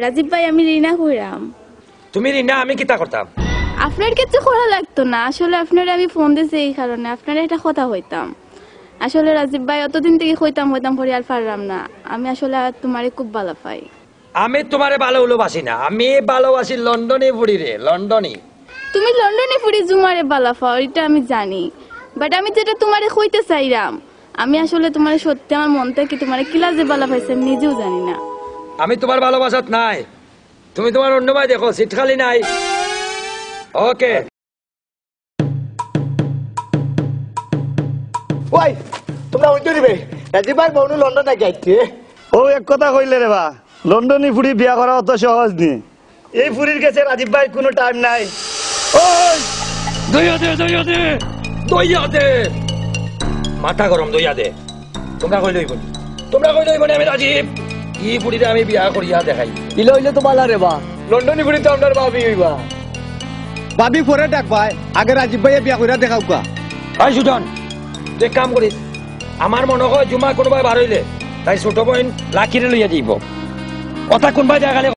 রাজীব ভাই আমি রিনা কইরাম। তুমি রিনা, আমি কিতা করতাম? আপনার কিছু করা লাগতো না, আসলে আপনার আমি ফোন দিয়েছি এই কারণে আপনার একটা কথা হইতাম। আসলে রাজীব ভাই অতদিন থেকে হইতাম পরে আর পারলাম না। আমি আসলে তোমারে খুব ভালো পাই। আমি তোমারে ভালো ভালোবাসি না, আমি ভালোবাসি লন্ডনে ফুড়ি রে, লন্ডনে। তুমি লন্ডনে ফুরি জুমারে ভালো পাও এটা আমি জানি, বাট আমি যেটা তোমারে কইতে চাইরাম, আমি আসলে তোমারে সত্যি আমার মন থেকে তোমারে কিলা যে ভালো পাইছি আমি নিজেও জানি না। আমি তোমার ভালোবাসাত নাই, তুমি তোমার অন্য ভাই দেখো, সিট খালি নাই। ওকে ওই তোমরা হইতে দিবে রাজীব ভাই বউনু লন্ডনে যাইছে। ও এক কথা কইলে রে বা, লন্ডনী ফুড়ি বিয়া করা অত সহজ নি। এই ফুড়ির কাছে রাজীব ভাই কোনো টাইম নাই। ওই দইয়া দে, দইয়া দে, দইয়া দে, মাথা গরম দইয়া দে। তোমরা কই লইব, তোমরা কই লইব, আমি রাজীব ই ফুড়িতে আমি বিয়া করিয়া দেখাই। ইলো হইলে তো বালা রে বা, লন্ডনে ঘুরি তো আপনার ভাবি হইবা। ভাবি পরে ডাক ভাই, আগে রাজীব ভাইয়া বিয়া কইরা দেখাও কা। ভাই সুজন, তুই কাম করিস, আমার মনে হয় জুমা কোনোবাই বার হইলে তাই ছোট বোন লাকিরে লইয়া যাইব। কথা কোনবাই দেখালে